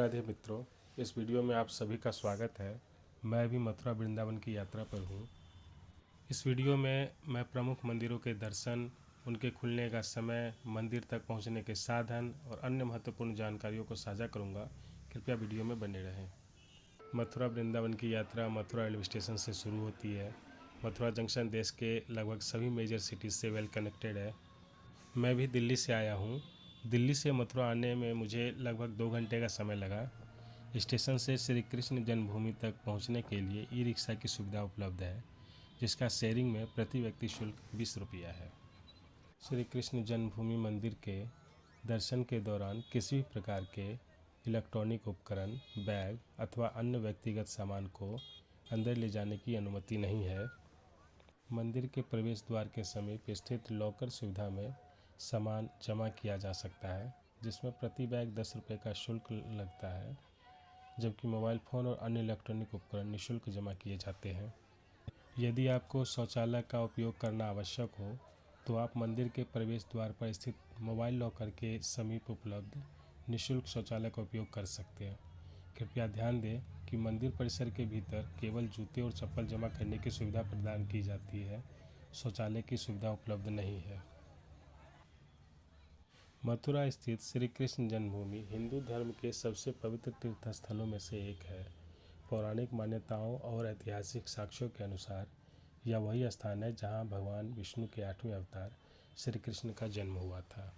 राधे मित्रों, इस वीडियो में आप सभी का स्वागत है। मैं अभी मथुरा वृंदावन की यात्रा पर हूँ। इस वीडियो में मैं प्रमुख मंदिरों के दर्शन, उनके खुलने का समय, मंदिर तक पहुँचने के साधन और अन्य महत्वपूर्ण जानकारियों को साझा करूँगा। कृपया वीडियो में बने रहें। मथुरा वृंदावन की यात्रा मथुरा रेलवे स्टेशन से शुरू होती है। मथुरा जंक्शन देश के लगभग सभी मेजर सिटीज़ से वेल कनेक्टेड है। मैं भी दिल्ली से आया हूँ। दिल्ली से मथुरा आने में मुझे लगभग 2 घंटे का समय लगा। स्टेशन से श्री कृष्ण जन्मभूमि तक पहुँचने के लिए ई रिक्शा की सुविधा उपलब्ध है, जिसका शेयरिंग में प्रति व्यक्ति शुल्क 20 रुपया है। श्री कृष्ण जन्मभूमि मंदिर के दर्शन के दौरान किसी भी प्रकार के इलेक्ट्रॉनिक उपकरण, बैग अथवा अन्य व्यक्तिगत सामान को अंदर ले जाने की अनुमति नहीं है। मंदिर के प्रवेश द्वार के समीप स्थित लॉकर सुविधा में सामान जमा किया जा सकता है, जिसमें प्रति बैग 10 रुपये का शुल्क लगता है, जबकि मोबाइल फ़ोन और अन्य इलेक्ट्रॉनिक उपकरण निःशुल्क जमा किए जाते हैं। यदि आपको शौचालय का उपयोग करना आवश्यक हो तो आप मंदिर के प्रवेश द्वार पर स्थित मोबाइल लॉकर के समीप उपलब्ध निःशुल्क शौचालय का उपयोग कर सकते हैं। कृपया ध्यान दें कि मंदिर परिसर के भीतर केवल जूते और चप्पल जमा करने की सुविधा प्रदान की जाती है। शौचालय की सुविधा उपलब्ध नहीं है। मथुरा स्थित श्री कृष्ण जन्मभूमि हिंदू धर्म के सबसे पवित्र तीर्थस्थलों में से एक है। पौराणिक मान्यताओं और ऐतिहासिक साक्ष्यों के अनुसार यह वही स्थान है जहां भगवान विष्णु के 8वें अवतार श्री कृष्ण का जन्म हुआ था।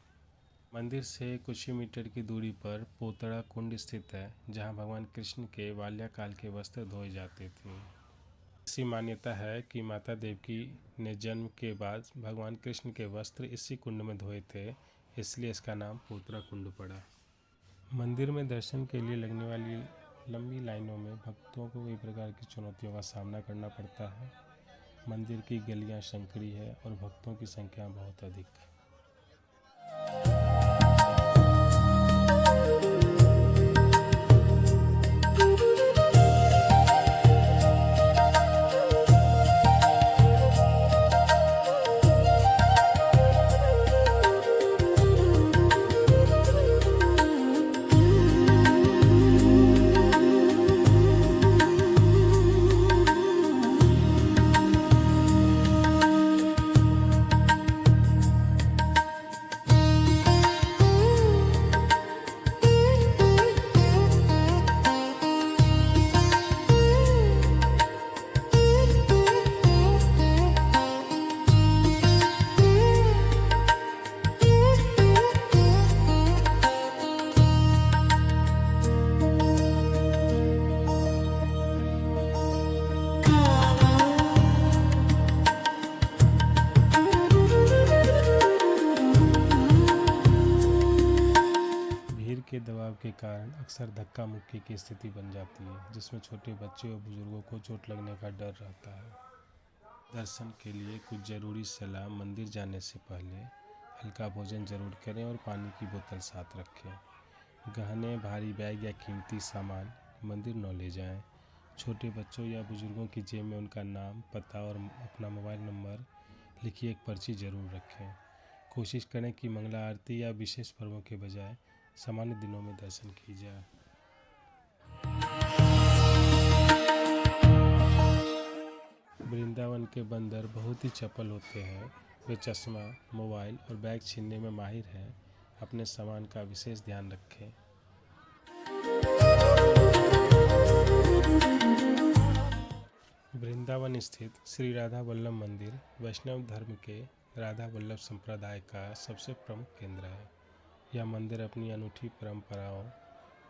मंदिर से कुछ ही मीटर की दूरी पर पोतड़ा कुंड स्थित है, जहां भगवान कृष्ण के बाल्यकाल के वस्त्र धोए जाते थे। ऐसी मान्यता है कि माता देवकी ने जन्म के बाद भगवान कृष्ण के वस्त्र इसी कुंड में धोए थे, इसलिए इसका नाम पोतड़ा कुंड पड़ा। मंदिर में दर्शन के लिए लगने वाली लंबी लाइनों में भक्तों को कई प्रकार की चुनौतियों का सामना करना पड़ता है। मंदिर की गलियां संकरी है और भक्तों की संख्या बहुत अधिक। के दबाव के कारण अक्सर धक्का मुक्की की स्थिति बन जाती है, जिसमें छोटे बच्चे और बुजुर्गों को चोट लगने का डर रहता है। दर्शन के लिए कुछ ज़रूरी सलाह: मंदिर जाने से पहले हल्का भोजन जरूर करें और पानी की बोतल साथ रखें। गहने, भारी बैग या कीमती सामान मंदिर न ले जाएं। छोटे बच्चों या बुजुर्गों की जेब में उनका नाम, पता और अपना मोबाइल नंबर लिखी एक पर्ची जरूर रखें। कोशिश करें कि मंगला आरती या विशेष पर्वों के बजाय सामान्य दिनों में दर्शन की जाए। वृंदावन के बंदर बहुत ही चपल होते हैं। वे चश्मा, मोबाइल और बैग छीनने में माहिर हैं। अपने सामान का विशेष ध्यान रखें। वृंदावन स्थित श्री राधा वल्लभ मंदिर वैष्णव धर्म के राधा वल्लभ संप्रदाय का सबसे प्रमुख केंद्र है। यह मंदिर अपनी अनूठी परंपराओं,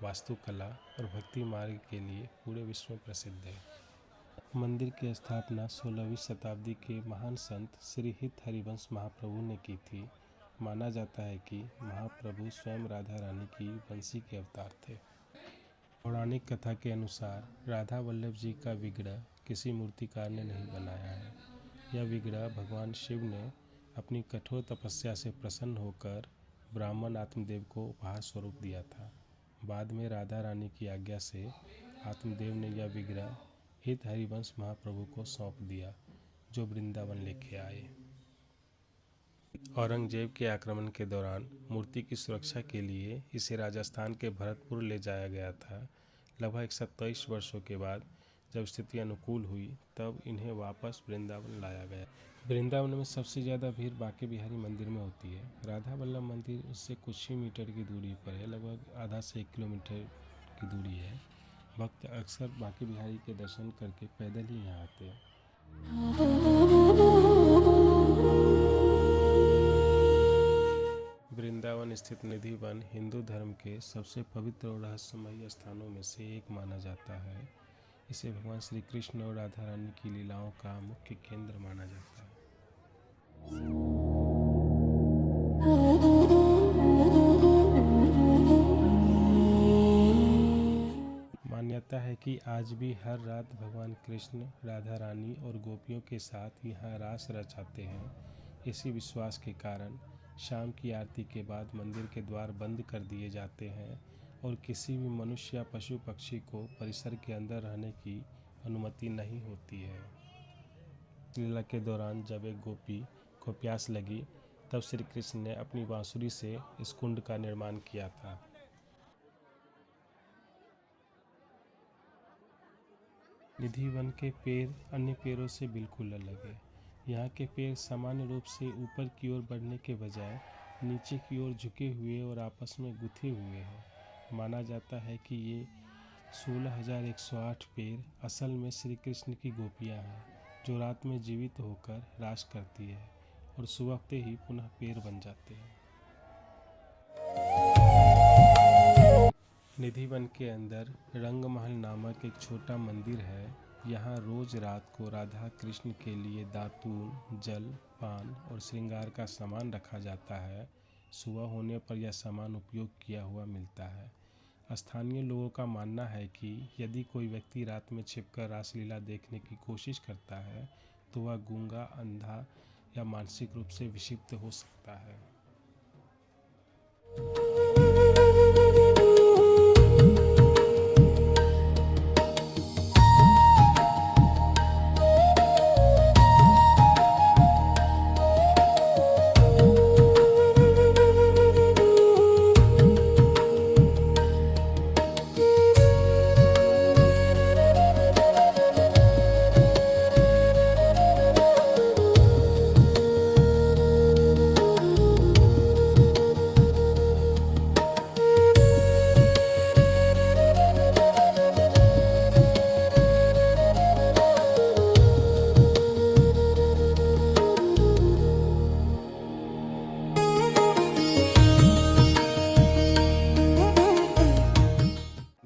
वास्तुकला और भक्ति मार्ग के लिए पूरे विश्व में प्रसिद्ध है। मंदिर की स्थापना 16वीं शताब्दी के महान संत श्री हित हरिवंश महाप्रभु ने की थी। माना जाता है कि महाप्रभु स्वयं राधा रानी की बंसी के अवतार थे। पौराणिक कथा के अनुसार राधा वल्लभ जी का विग्रह किसी मूर्तिकार ने नहीं बनाया है। यह विग्रह भगवान शिव ने अपनी कठोर तपस्या से प्रसन्न होकर ब्राह्मण आत्मदेव को उपहार स्वरूप दिया था। बाद में राधा रानी की आज्ञा से आत्मदेव ने यह विग्रह हित हरिवंश महाप्रभु को सौंप दिया, जो वृंदावन लेके आए। औरंगजेब के आक्रमण के दौरान मूर्ति की सुरक्षा के लिए इसे राजस्थान के भरतपुर ले जाया गया था। लगभग 127 वर्षों के बाद जब स्थिति अनुकूल हुई तब इन्हें वापस वृंदावन लाया गया। वृंदावन में सबसे ज़्यादा भीड़ बांके बिहारी मंदिर में होती है। राधा वल्लभ मंदिर उससे कुछ ही मीटर की दूरी पर है, लगभग आधा से 1 किलोमीटर की दूरी है। भक्त अक्सर बांके बिहारी के दर्शन करके पैदल ही यहाँ आते हैं। वृंदावन स्थित निधि वन हिंदू धर्म के सबसे पवित्र और रहस्यमयी स्थानों में से एक माना जाता है। इसे भगवान श्री कृष्ण और राधा रानी की लीलाओं का मुख्य केंद्र माना जाता है। मान्यता है कि आज भी हर रात भगवान कृष्ण राधा रानी और गोपियों के साथ यहाँ रास रचाते हैं। इसी विश्वास के कारण शाम की आरती के बाद मंदिर के द्वार बंद कर दिए जाते हैं और किसी भी मनुष्य या पशु पक्षी को परिसर के अंदर रहने की अनुमति नहीं होती है। लीला के दौरान जब एक गोपी को प्यास लगी तब श्री कृष्ण ने अपनी बांसुरी से इस कुंड का निर्माण किया था। निधि वन के पेड़ अन्य पेड़ों से बिल्कुल अलग है। यहाँ के पेड़ सामान्य रूप से ऊपर की ओर बढ़ने के बजाय नीचे की ओर झुके हुए और आपस में गुथे हुए हैं। माना जाता है कि ये 16,108 पेड़ असल में श्री कृष्ण की गोपियाँ हैं जो रात में जीवित होकर रास करती है और सुबह होते ही पुनः पेड़ बन जाते हैं। निधि वन के अंदर रंगमहल नामक एक छोटा मंदिर है। यहाँ रोज रात को राधा कृष्ण के लिए दातून, जल, पान और श्रृंगार का सामान रखा जाता है। सुबह होने पर यह सामान उपयोग किया हुआ मिलता है। स्थानीय लोगों का मानना है कि यदि कोई व्यक्ति रात में छिपकर रासलीला देखने की कोशिश करता है तो वह गूंगा, अंधा या मानसिक रूप से विक्षिप्त हो सकता है।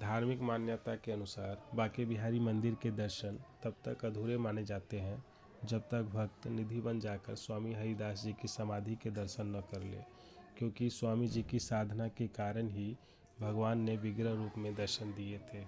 धार्मिक मान्यता के अनुसार बांके बिहारी मंदिर के दर्शन तब तक अधूरे माने जाते हैं जब तक भक्त निधि वन जाकर स्वामी हरिदास जी की समाधि के दर्शन न कर ले, क्योंकि स्वामी जी की साधना के कारण ही भगवान ने विग्रह रूप में दर्शन दिए थे।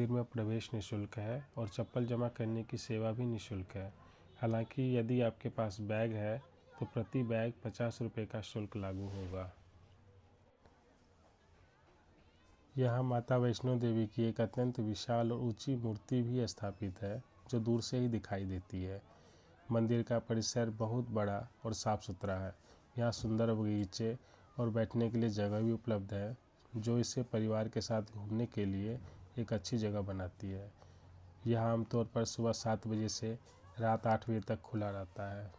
मंदिर में प्रवेश निःशुल्क है और चप्पल जमा करने की सेवा भी निःशुल्क है। हालांकि यदि आपके पास बैग है तो प्रति बैग 50 रुपये का शुल्क लागू होगा। यहाँ माता वैष्णो देवी की एक अत्यंत विशाल और ऊंची मूर्ति भी स्थापित है जो दूर से ही दिखाई देती है। मंदिर का परिसर बहुत बड़ा और साफ सुथरा है। यहाँ सुंदर बगीचे और बैठने के लिए जगह भी उपलब्ध है जो इसे परिवार के साथ घूमने के लिए एक अच्छी जगह बनाती है। यह आमतौर पर सुबह 7 बजे से रात 8 बजे तक खुला रहता है।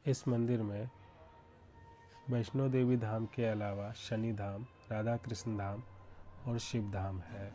इस मंदिर में वैष्णो देवी धाम के अलावा शनि धाम, राधा कृष्ण धाम और शिव धाम है।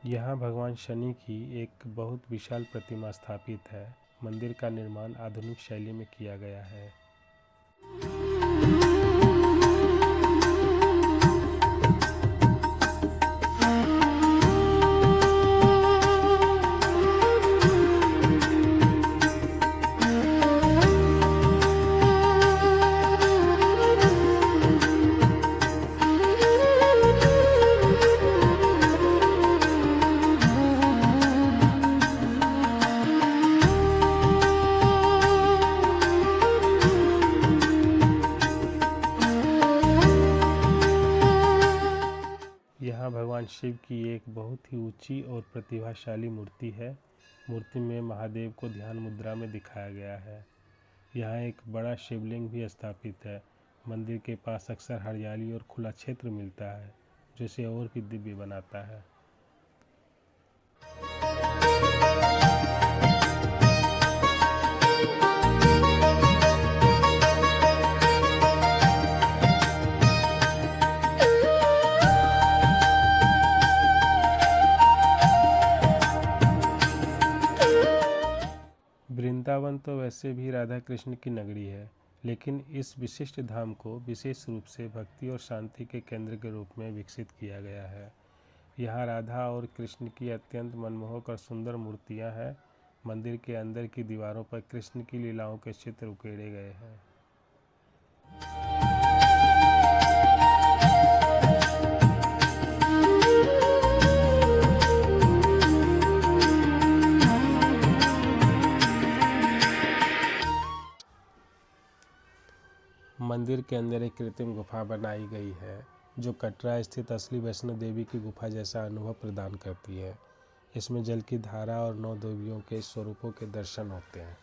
यहाँ भगवान शनि की एक बहुत विशाल प्रतिमा स्थापित है। मंदिर का निर्माण आधुनिक शैली में किया गया है। यहाँ भगवान शिव की एक बहुत ही ऊंची और प्रतिभाशाली मूर्ति है मूर्ति में महादेव को ध्यान मुद्रा में दिखाया गया है। यहाँ एक बड़ा शिवलिंग भी स्थापित है। मंदिर के पास अक्सर हरियाली और खुला क्षेत्र मिलता है, जो इसे और भी दिव्य बनाता है। वृंदावन तो वैसे भी राधा कृष्ण की नगरी है, लेकिन इस विशिष्ट धाम को विशेष रूप से भक्ति और शांति के केंद्र के रूप में विकसित किया गया है। यहाँ राधा और कृष्ण की अत्यंत मनमोहक और सुंदर मूर्तियाँ हैं। मंदिर के अंदर की दीवारों पर कृष्ण की लीलाओं के चित्र उकेरे गए हैं। मंदिर के अंदर एक कृत्रिम गुफा बनाई गई है, जो कटरा स्थित असली वैष्णो देवी की गुफा जैसा अनुभव प्रदान करती है। इसमें जल की धारा और 9 देवियों के स्वरूपों के दर्शन होते हैं।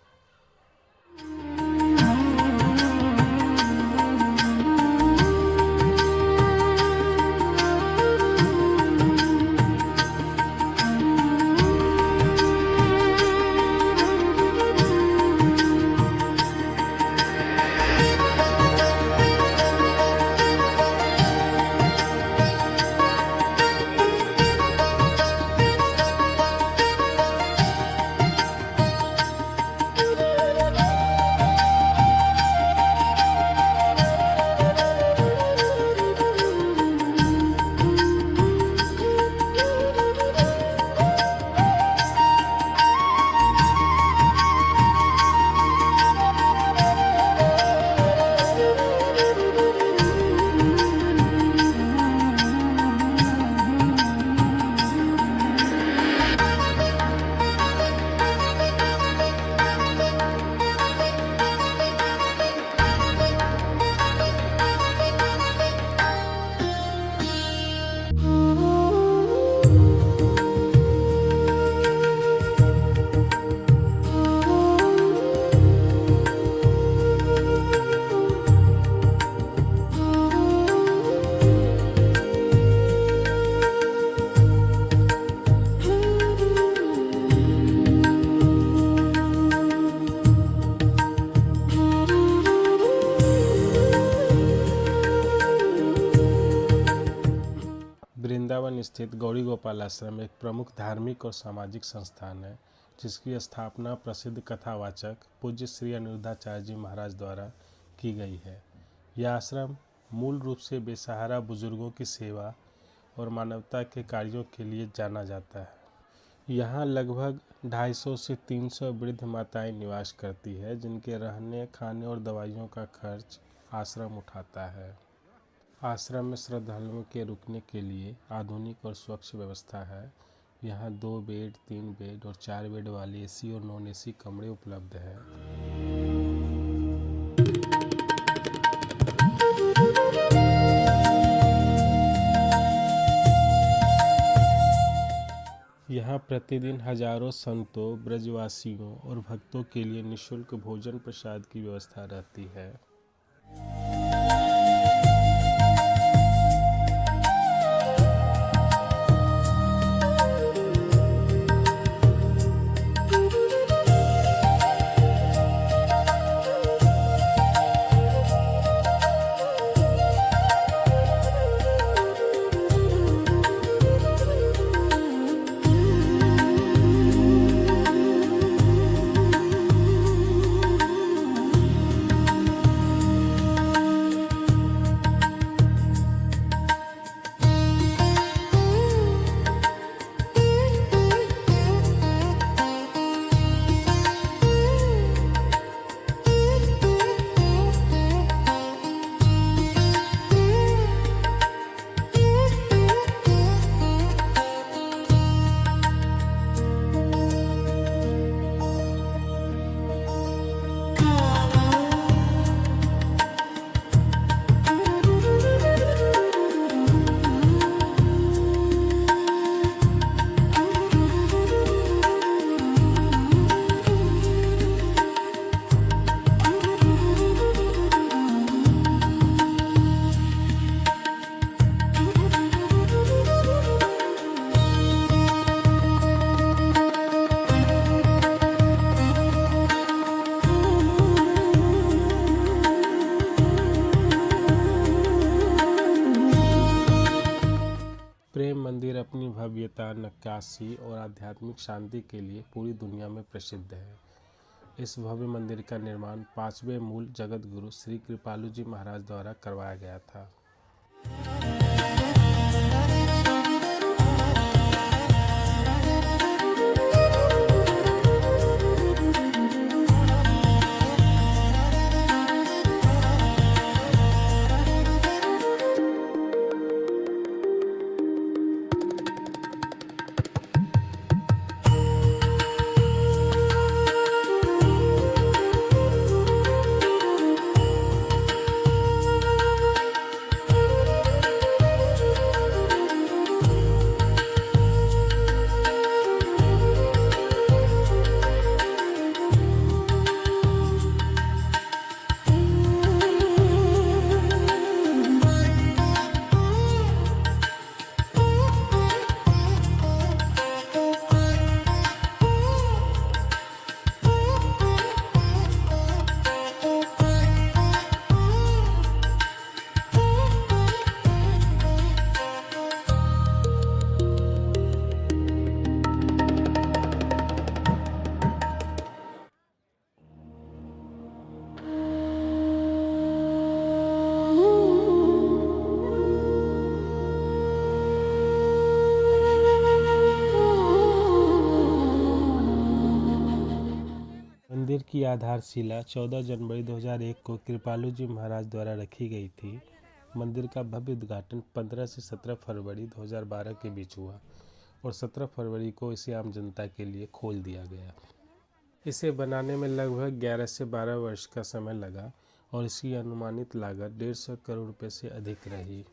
वृंदावन स्थित गौरी गोपाल आश्रम एक प्रमुख धार्मिक और सामाजिक संस्थान है, जिसकी स्थापना प्रसिद्ध कथावाचक पूज्य श्री अनिरुद्धाचार्य जी महाराज द्वारा की गई है। यह आश्रम मूल रूप से बेसहारा बुजुर्गों की सेवा और मानवता के कार्यों के लिए जाना जाता है। यहाँ लगभग 250 से 300 वृद्ध माताएं निवास करती है, जिनके रहने, खाने और दवाइयों का खर्च आश्रम उठाता है। आश्रम में श्रद्धालुओं के रुकने के लिए आधुनिक और स्वच्छ व्यवस्था है। यहाँ 2 बेड, 3 बेड और 4 बेड वाले एसी और नॉन एसी कमरे उपलब्ध हैं। यहाँ प्रतिदिन हजारों संतों, ब्रजवासियों और भक्तों के लिए निःशुल्क भोजन प्रसाद की व्यवस्था रहती है। भव्यता, नक्काशी और आध्यात्मिक शांति के लिए पूरी दुनिया में प्रसिद्ध है। इस भव्य मंदिर का निर्माण 5वें मूल जगत गुरु श्री कृपालु जी महाराज द्वारा करवाया गया था। मंदिर की आधारशिला 14 जनवरी 2001 को कृपालु जी महाराज द्वारा रखी गई थी। मंदिर का भव्य उद्घाटन 15 से 17 फरवरी 2012 के बीच हुआ और 17 फरवरी को इसे आम जनता के लिए खोल दिया गया। इसे बनाने में लगभग 11 से 12 वर्ष का समय लगा और इसकी अनुमानित लागत 150 करोड़ रुपये से अधिक रही।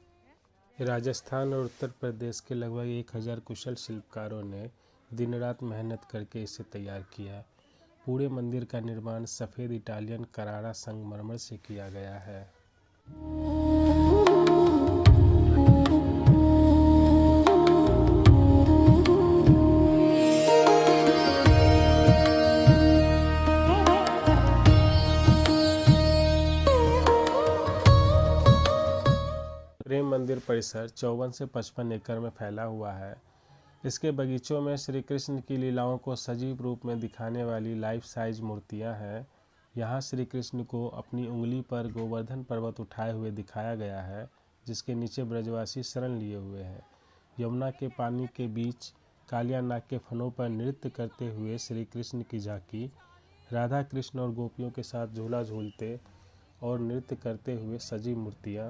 राजस्थान और उत्तर प्रदेश के लगभग 1000 कुशल शिल्पकारों ने दिन रात मेहनत करके इसे तैयार किया। पूरे मंदिर का निर्माण सफ़ेद इटालियन करारा संगमरमर से किया गया है। प्रेम मंदिर परिसर 54 से 55 एकड़ में फैला हुआ है। इसके बगीचों में श्री कृष्ण की लीलाओं को सजीव रूप में दिखाने वाली लाइफ साइज मूर्तियां हैं। यहाँ श्री कृष्ण को अपनी उंगली पर गोवर्धन पर्वत उठाए हुए दिखाया गया है, जिसके नीचे ब्रजवासी शरण लिए हुए हैं। यमुना के पानी के बीच कालिया नाग के फनों पर नृत्य करते हुए श्री कृष्ण की झांकी, राधा कृष्ण और गोपियों के साथ झूला झूलते और नृत्य करते हुए सजीव मूर्तियाँ।